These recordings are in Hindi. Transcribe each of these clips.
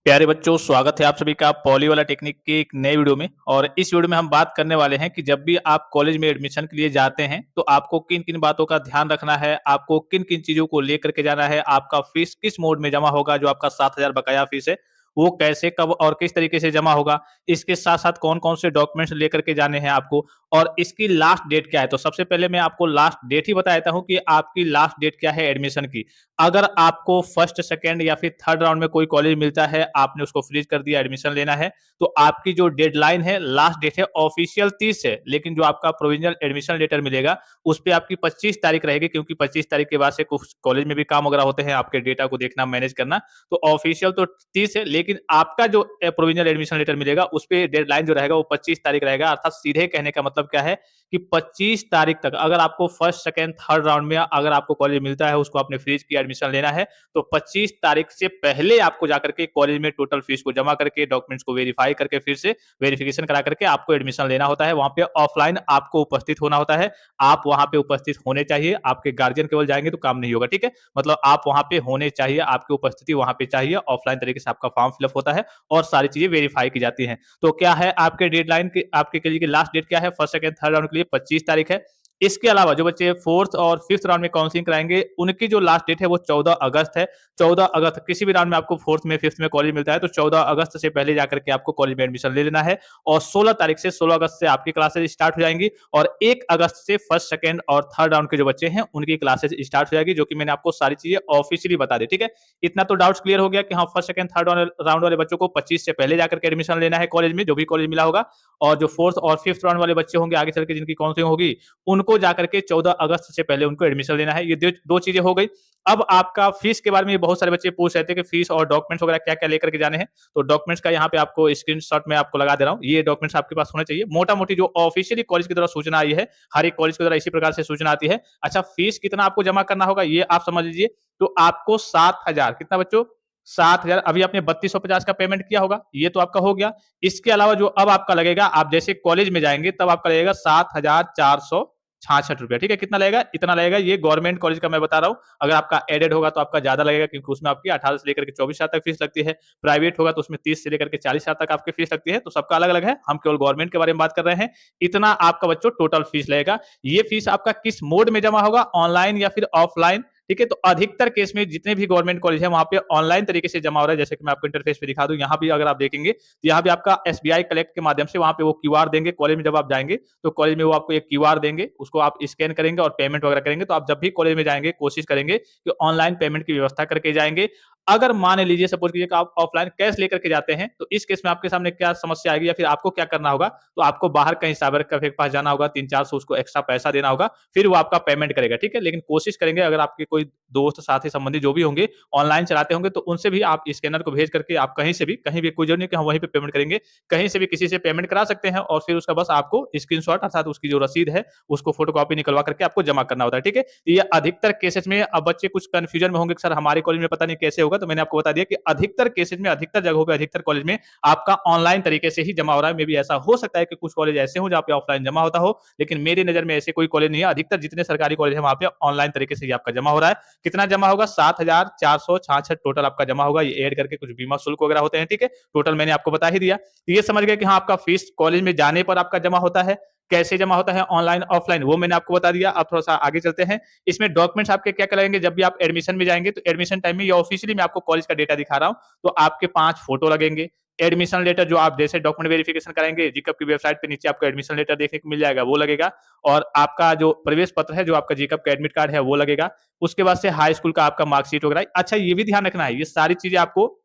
प्यारे बच्चों, स्वागत है आप सभी का पॉली वाला टेक्निक के एक नए वीडियो में। और इस वीडियो में हम बात करने वाले हैं कि जब भी आप कॉलेज में एडमिशन के लिए जाते हैं तो आपको किन-किन बातों का ध्यान रखना है, आपको किन-किन चीज़ों को लेकर के जाना है, आपका फीस किस मोड में जमा होगा, जो आपका 7,000 बकाया फीस है, वो कैसे, कब और किस तरीके से जमा होगा, इसके साथ-साथ कौन-कौन से डॉक्यूमेंट्स लेकर के जाने हैं आपको और इसकी लास्ट डेट क्या है। तो सबसे पहले मैं आपको लास्ट डेट ही बता देता हूँ कि आपकी लास्ट डेट क्या है एडमिशन की। अगर आपको फर्स्ट, सेकंड या फिर थर्ड राउंड में कोई कॉलेज मिलता है, आपने उसको फ्रीज कर दिया, एडमिशन लेना है, तो आपकी जो डेडलाइन है, लास्ट डेट है ऑफिशियल 30 है, लेकिन जो आपका प्रोविजनल एडमिशन लेटर मिलेगा, उस पे आपकी 25 तारीख रहेगी क्योंकि 25 तारीख के बाद से कुछ कॉलेज में भी काम वगैरह होते हैं, आपके डेटा को देखना, मैनेज करना। तो ऑफिशियल तो 30 है, लेकिन आपका जो प्रोविजनल एडमिशन लेटर मिलेगा, उस पे डेडलाइन जो रहेगा वो 25 तारीख रहेगा। अर्थात सीधे कहने का मतलब क्या है कि 25 तारीख तक अगर आपको फर्स्ट, सेकंड, थर्ड राउंड में अगर आपको कॉलेज मिलता है, उसको आपने फ्रीज किया, एडमिशन लेना है, तो 25 तारीख से पहले आपको जाकर के कॉलेज में टोटल फीस को जमा करके डॉक्यूमेंट्स को वेरीफाई करके फिर से वेरिफिकेशन करा करके आपको एडमिशन लेना होता है। वहां पे ऑफलाइन आपको उपस्थित होना होता है। आप वहां पे उपस्थित होने चाहिए, आपके गार्जियन केवल जाएंगे तो काम नहीं होगा। ठीक है, मतलब आप वहां पे होने चाहिए, आपकी उपस्थिति वहां पे चाहिए। ऑफलाइन तरीके से आपका फॉर्म फिलअप होता है और सारी चीजें वेरीफाई की जाती हैं। तो क्या है आपके डेडलाइन की, आपके के लिए की लास्ट डेट क्या है फर्स्ट, सेकंड, थर्ड राउंड के लिए 25 तारीख है। इसके अलावा जो बच्चे फोर्थ और फिफ्थ राउंड में काउंसलिंग कराएंगे, उनकी जो लास्ट डेट है वो 14 अगस्त है। 14 अगस्त किसी भी राउंड में आपको फोर्थ में, फिफ्थ में कॉलेज मिलता है, तो 14 अगस्त से पहले जाकर के आपको कॉलेज में एडमिशन ले लेना है। और 16 तारीख से 16 अगस्त से आपकी क्लासेज स्टार्ट हो जाएंगी और 1 अगस्त से फर्स्ट, सेकंड और थर्ड राउंड के जो बच्चे हैं उनकी क्लासेज स्टार्ट हो जाएगी, जो कि मैंने आपको सारी चीजें ऑफिशियली बता दी। ठीक है, इतना तो डाउट्स क्लियर हो गया कि हाँ, फर्स्ट, सेकंड, थर्ड राउंड वाले बच्चों को 25 से पहले जाकर के एडमिशन लेना है कॉलेज में, जो भी कॉलेज मिला होगा। और जो फोर्थ और फिफ्थ राउंड वाले बच्चे होंगे आगे चल के जिनकी काउंसलिंग होगी, उनको जाकर के 14 अगस्त से पहले उनको एडमिशन लेना है। ये दो चीजें हो गई। अब आपका फीस के बारे में बहुत सारे बच्चे पूछ रहे थे कि फीस और डॉक्यूमेंट्स वगैरह क्या-क्या लेकर के जाने हैं। तो डॉक्यूमेंट्स का यहाँ पे आपको स्क्रीनशॉट मैं आपको लगा दे रहा हूँ। ये डॉक्यूमेंट्स आपके पास होने चाहिए। मोटा-मोटी जो ऑफिशियली कॉलेज की तरफ सूचना आई है, हर एक कॉलेज की तरह इसी प्रकार से सूचना आती है। अच्छा, फीस कितना आपको जमा करना होगा ये आप समझ लीजिए। तो आपको 7,000 कितना बच्चों? 7,000 अभी आपने 3250 का पेमेंट किया होगा, ये तो आपका हो गया। इसके अलावा जो अब आपका लगेगा, आप जैसे कॉलेज में जाएँगे तब आपका लगेगा 7,466 रुपया। ठीक है, कितना लगेगा? इतना लगेगा। ये गवर्नमेंट कॉलेज का मैं बता रहा हूँ। अगर आपका एडेड होगा तो आपका ज़्यादा लगेगा क्योंकि उसमें आपकी 18 से लेकर के 24,000 तक फीस लगती है। प्राइवेट होगा तो उसमें 30 से लेकर के 40,000 तक आपकी फीस लगती है। तो सबका अलग-अलग है। हम केवल गवर्नमेंट के बारे में बात कर रहे हैं। इतना आपका बच्चों टोटल फीस लगेगा। ये फीस आपका किस मोड में जमा होगा? ऑनलाइन या फिर ऑफलाइन? ठीक है, तो अधिकतर केस में जितने भी गवर्नमेंट कॉलेज है वहां पे ऑनलाइन तरीके से जमा हो रहा है। जैसे कि मैं आपको इंटरफेस पे दिखा दूं, यहाँ भी अगर आप देखेंगे तो यहाँ भी आपका एसबीआई कलेक्ट के माध्यम से वहां पे वो क्यूआर देंगे। कॉलेज में जब आप जाएंगे तो कॉलेज में वो आपको एक क्यूआर देंगे, उसको आप स्कैन करेंगे और पेमेंट वगैरह करेंगे। तो आप जब भी कॉलेज में जाएंगे कोशिश करेंगे कि ऑनलाइन पेमेंट की व्यवस्था करके जाएंगे। अगर मान लीजिए सपोज कीजिए कि आप ऑफलाइन कैश लेकर के जाते हैं, तो इस केस में आपके सामने क्या समस्या आएगी या फिर आपको क्या करना होगा? तो आपको बाहर कहीं साइबर कैफे के पास जाना होगा, 300-400 उसको एक्स्ट्रा पैसा देना होगा, फिर वो आपका पेमेंट करेगा। ठीक है, लेकिन कोशिश करेंगे अगर आपके कोई दोस्त, साथी, संबंधी जो भी होंगे ऑनलाइन चलाते होंगे तो उनसे भी आप स्कैनर को भेज करके आप कहीं भी कोई जरूरी नहीं कि हम वहीं पे पेमेंट करेंगे, कहीं से भी किसी से पेमेंट करा सकते हैं और फिर उसका बस आपको स्क्रीनशॉट अर्थात उसकी जो रसीद है उसको फोटोकॉपी निकलवा करके आपको जमा करना होता है। ठीक है, ये अधिकतर केसेस में। अब बच्चे कुछ कंफ्यूजन में होंगे कि सर हमारे कॉलेज में पता नहीं कैसे होगा, तो मैंने आपको बता दिया कि अधिकतर केसेस में, अधिकतर जगहों पे, अधिकतर कॉलेज में आपका ऑनलाइन तरीके से ही जमा हो रहा है। मे बी ऐसा हो सकता है कि कुछ कॉलेज ऐसे हो जहाँ पे ऑफलाइन जमा होता हो, लेकिन मेरी नजर में ऐसे कोई कॉलेज नहीं है। अधिकतर जितने सरकारी कॉलेज है वहां पे ऑनलाइन तरीके से ही आपका जमा हो रहा है। कितना जमा होगा? 7,466 टोटल आपका जमा होगा। ये ऐड करके कुछ बीमा शुल्क वगैरह होते हैं। ठीक है, टोटल मैंने आपको बता ही दिया। तो ये समझ गए कि हाँ, आपका फीस कॉलेज में जाने पर आपका जमा होता है। कैसे जमा होता है ऑनलाइन ऑफलाइन वो मैंने आपको बता दिया। अब थोड़ा सा आगे चलते हैं। इसमें डॉक्यूमेंट्स आपके क्या क्या लगेंगे जब भी आप एडमिशन में जाएंगे? तो एडमिशन टाइम में ये ऑफिशियली मैं आपको कॉलेज का डेटा दिखा रहा हूँ। तो आपके 5 फोटो लगेंगे। एडमिशन लेटर जो आप जैसे डॉक्यूमेंट वेरिफिकेशन कराएंगे, जीकब की वेबसाइट पे नीचे आपको एडमिशन लेटर देखने को मिल जाएगा, वो लगेगा। और आपका जो प्रवेश पत्र है, जो आपका जीकब का एडमिट कार्ड है, वो लगेगा। उसके बाद से हाई स्कूल का आपका मार्कशीट वगैरह। अच्छा, ये भी ध्यान रखना है, ये सारी चीजें आपको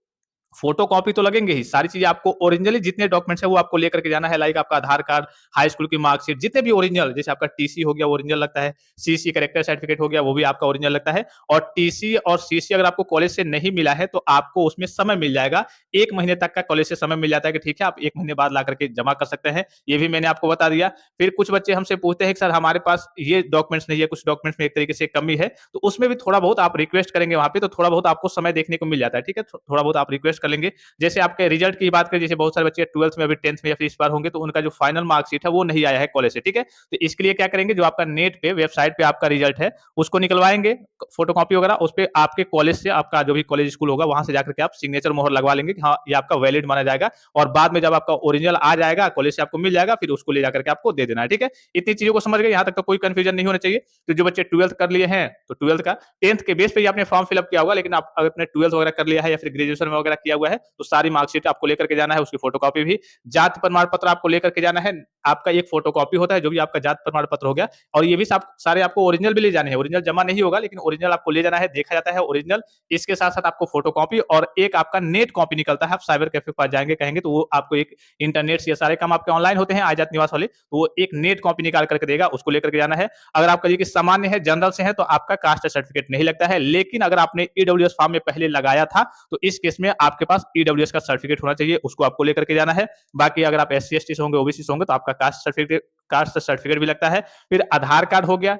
फोटो कॉपी तो लगेंगे ही, सारी चीजें आपको ओरिजिनली जितने डॉक्यूमेंट्स है वो आपको लेकर के जाना है। लाइक आपका आधार कार्ड, हाई स्कूल की मार्कशीट, जितने भी ओरिजिनल, जैसे आपका टीसी हो गया वो ओरिजिनल लगता है, सीसी कैरेक्टर सर्टिफिकेट हो गया वो भी आपका ओरिजिनल लगता है। और टीसी और सीसी अगर आपको कॉलेज से नहीं मिला है तो आपको उसमें समय मिल जाएगा। 1 महीने तक का कॉलेज से समय मिल जाता है कि ठीक है आप 1 महीने बाद ला करके जमा कर सकते हैं। ये भी मैंने आपको बता दिया। फिर कुछ बच्चे हमसे पूछते हैं कि सर हमारे पास ये डॉक्यूमेंट्स नहीं है, कुछ डॉक्यूमेंट्स में एक तरीके से कमी है, तो उसमें भी थोड़ा बहुत आप रिक्वेस्ट करेंगे वहां पे तो थोड़ा बहुत आपको समय देखने को मिल जाता है। ठीक है, थोड़ा बहुत आप रिक्वेस्ट कर लेंगे। जैसे आपके रिजल्ट की बात करें, जैसे बहुत सारे बच्चे 12th में अभी 10th में या फिर इस बार होंगे, तो उनका जो फाइनल मार्कशीट है वो नहीं आया है कॉलेज से, ठीक है? तो इसके लिए क्या करेंगे, जो आपका नेट पे वेबसाइट पे आपका रिजल्ट है उसको निकलवाएंगे, फोटोकॉपी वगैरह, उस पे आपके कॉलेज से, आपका जो भी कॉलेज स्कूल होगा वहां से जाकर के आप सिग्नेचर मोहर लगवा लेंगे कि हाँ ये आपका वैलिड माना जाएगा। और बाद में जब आपका ओरिजिनल आ जाएगा कॉलेज से आपको मिल जाएगा, फिर उसको ले जाकर के आपको दे देना है, ठीक है? इतनी चीजों को समझ गए, यहाँ तक तो कोई कंफ्यूजन नहीं होना चाहिए। तो जो बच्चे 12th कर लिए हैं, तो 12th का 10th के बेस पे ही आपने फॉर्म फिलअप किया होगा, लेकिन आप अगर अपने 12th वगैरह कर लिया है या फिर ग्रेजुएशन वगैरह किया हुआ है, तो सारी मार्कशीट आपको लेकर के जाना है, उसकी फोटोकॉपी भी, जाति प्रमाण पत्र आपको लेकर के जाना है। आपका एक फोटोकॉपी होता है जो भी आपका जाति प्रमाण पत्र हो गया, और ये भी सारे आपको ओरिजिनल भी ले जाने हैं। ओरिजिनल जमा नहीं होगा, लेकिन ओरिजिनल आपको ले जाना है, देखा जाता है ओरिजिनल। इसके साथ साथ आपको फोटोकॉपी और एक आपका नेट कॉपी निकलता है। आप साइबर कैफे के पास जाएंगे, कहेंगे तो वो आपको एक, इंटरनेट से ये सारे काम आपके ऑनलाइन होते हैं आजाद निवास वाले, तो वो एक नेट कॉपी निकाल करके देगा, उसको लेकर के जाना है। अगर आपका ये कि सामान्य है, जनरल से है, तो आपका कास्ट सर्टिफिकेट नहीं लगता है। लेकिन अगर आपने ईडब्ल्यूएस फॉर्म में पहले लगाया था, तो इस केस में आपके पास ईडब्ल्यूएस का सर्टिफिकेट होना चाहिए, उसको आपको लेकर के जाना है। बाकी अगर आप SC ST से होंगे, OBC से होंगे, तो आपका कास्ट सर्टिफिकेट भी लगता है। फिर आधार कार्ड हो गया,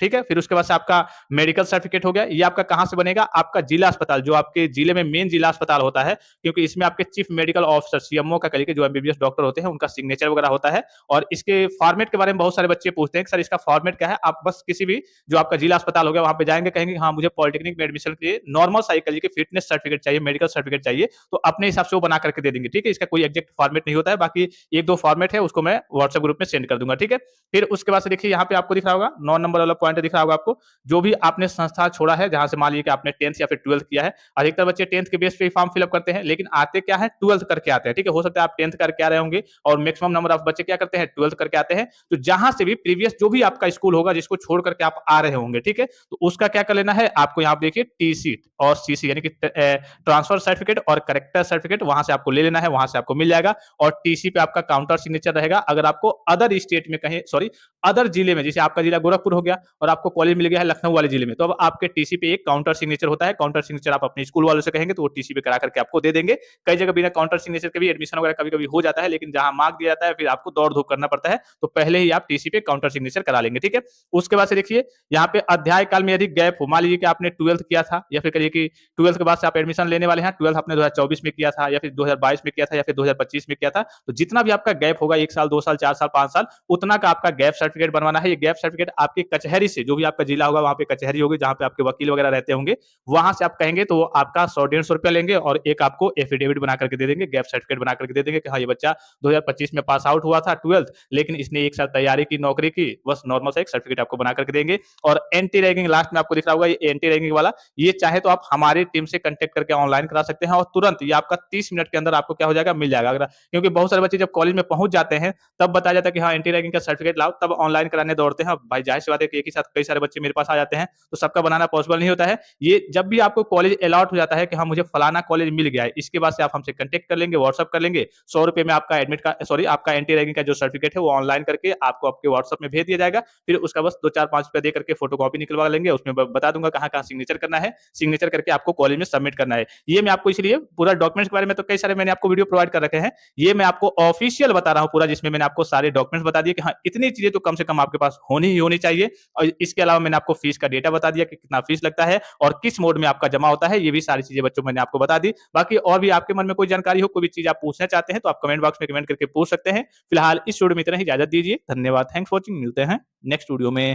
ठीक है। फिर उसके बाद से आपका मेडिकल सर्टिफिकेट हो गया। ये आपका कहां से बनेगा, आपका जिला अस्पताल, जो आपके जिले में मेन जिला अस्पताल होता है, क्योंकि इसमें आपके चीफ मेडिकल ऑफिसर, CMO का करिए, जो MBBS डॉक्टर होते हैं, उनका सिग्नेचर वगैरह होता है। और इसके फॉर्मेट के बारे में बहुत सारे बच्चे पूछते हैं कि सर इसका फॉर्मेट क्या है। आप बस किसी भी, जो आपका जिला अस्पताल हो गया, वहां पे जाएंगे, कहेंगे हाँ मुझे पॉलिटेक्निक में एडमिशन के लिए नॉर्मल साइकिल की फिटनेस सर्टिफिकेट चाहिए, मेडिकल सर्टिफिकेट चाहिए, तो अपने हिसाब से वो बना करके दे देंगे, ठीक है। इसका कोई एग्जैक्ट फॉर्मेट नहीं होता है, बाकी एक दो फॉर्मेट है, उसको मैं व्हाट्सएप ग्रुप में सेंड कर दूंगा, ठीक है। फिर उसके बाद से देखिए, यहाँ पे आपको दिख रहा होगा 9 नंबर वाला पॉइंट दिख रहा होगा आपको, जो भी आपने संस्था छोड़ा है, जहां से मान लीजिए कि आपने 10th या फिर 12th किया है। अधिकतर बच्चे 10th के बेस पे फॉर्म फिलअप करते हैं, लेकिन आते क्या है, 12th करके आते हैं, ठीक है। हो सकता है आप 10th करके आ रहे होंगे, और मैक्सिमम नंबर ऑफ बच्चे क्या करते हैं, 12th करके आते हैं। तो जहां से भी प्रीवियस जो भी आपका स्कूल होगा, जिसको छोड़ करके आप आ रहे होंगे, ठीक है, तो उसका क्या कर लेना है आपको, यहाँ देखिए TC और CC, यानी कि ट्रांसफर सर्टिफिकेट और करेक्टर सर्टिफिकेट, वहां से आपको ले लेना है, वहां से आपको मिल जाएगा। और TC पे आपका काउंटर सिग्नेचर रहेगा। अगर आपको अदर स्टेट में कहीं, सॉरी, अदर जिले में, जैसे आपका जिला गोरखपुर हो गया और आपको कॉलेज मिल गया है लखनऊ वाले जिले में, तो अब आपके TC पे एक काउंटर सिग्नेचर होता है। काउंटर सिग्नेचर आप अपने स्कूल वालों से कहेंगे तो वो TC पे करा करके आपको दे देंगे। कई जगह बिना काउंटर सिग्नेचर के भी एडमिशन वगैरह कभी कभी हो जाता है, लेकिन जहां मार्क दिया जाता है फिर आपको दौड़ धूप करना पड़ता है, तो पहले ही आप TC पे काउंटर सिग्नेचर करा लेंगे, ठीक है। उसके बाद से देखिए, यहाँ पे अध्याय काल में यदि गैप हो, मान लीजिए कि आपने 12th किया था, या फिर कहिए कि 12th के बाद से आप एडमिशन लेने वाले हैं, 12th आपने 2024 में किया था, या फिर 2022 में किया था, या फिर 2025 में किया था, तो जितना भी आपका गैप होगा, 1 साल 2 साल 4 साल 5 साल, उतना का आपका गैप सर्टिफिकेट बनवाना है। ये गैप सर्टिफिकेट आपकी कचहरी से, जो भी आपका जिला होगा वहां पे कचहरी होगी, जहां पे आपके वकील वगैरह रहते होंगे, वहां से आप कहेंगे तो वो आपका 100-150 रुपया लेंगे, और एक आपको एफिडेविट बना करके दे देंगे, गैप सर्टिफिकेट बना करके दे देंगे कि हाँ ये बच्चा 2025 में पास आउट हुआ था 12th, लेकिन इसने 1 साल तैयारी की, नौकरी की, बस नॉर्मल सा एक सर्टिफिकेट आपको बना करके देंगे। और एंटी रैगिंग लास्ट में आपको दिख रहा होगा, ये एंटी रैगिंग वाला, ये चाहे तो आप हमारी टीम से कांटेक्ट करके ऑनलाइन करा सकते हैं, और तुरंत ये आपका 30 मिनट के अंदर आपको क्या हो जाएगा, मिल जाएगा। अगर, क्योंकि बहुत सारे बच्चे जब कॉलेज में पहुंच जाते हैं, तब बताया जाता है कि हाँ एंटी रैगिंग का सर्टिफिकेट लाओ, तब ऑनलाइन कराने दौड़ते हैं। अब भाई जाहिर सी बात है कि एक ही साथ कई सारे बच्चे मेरे पास आ जाते हैं, तो सबका बनाना पॉसिबल नहीं होता है। ये जब भी आपको कॉलेज अलॉट हो जाता है कि हाँ मुझे फलाना कॉलेज मिल गया है, इसके बाद से आप हमसे कांटेक्ट कर लेंगे, व्हाट्सएप कर लेंगे। 100 रुपए में आपका एडमिट का, सॉरी, आपका एंटी रैगिंग का जो सर्टिफिकेट है वो ऑनलाइन करके आपको आपके व्हाट्सएप में भेज दिया जाएगा। फिर उसका बस 2 4 5 रुपया दे करके फोटोकॉपी निकलवा लेंगे, उसमें बता दूंगा कहाँ कहाँ सिग्नेचर करना है, सिग्नेचर करके आपको कॉलेज में सबमिट करना है। ये मैं आपको, इसलिए पूरा डॉक्यूमेंट्स के बारे में तो कई सारे मैंने आपको वीडियो प्रोवाइड कर रखे हैं, ये मैं आपको ऑफिशियल बता रहा हूँ पूरा, जिसमें मैंने आपको सारे डॉक्यूमेंट्स बता दिए कि हाँ इतनी चीजें तो कम से कम आपके पास होनी ही होनी चाहिए। और इसके अलावा मैंने आपको फीस का डेटा बता दिया कि कितना फीस लगता है और किस मोड में आपका जमा होता है, ये भी सारी चीजें बच्चों मैंने आपको बता दी। बाकी और भी आपके मन में कोई जानकारी हो, कोई भी चीज आप पूछना चाहते हैं, तो आप कमेंट बॉक्स में कमेंट करके पूछ सकते हैं। फिलहाल इस वीडियो में इतना ही, इजाजत दीजिए, धन्यवाद, थैंक्स फॉर वॉचिंग, मिलते हैं नेक्स्ट वीडियो में।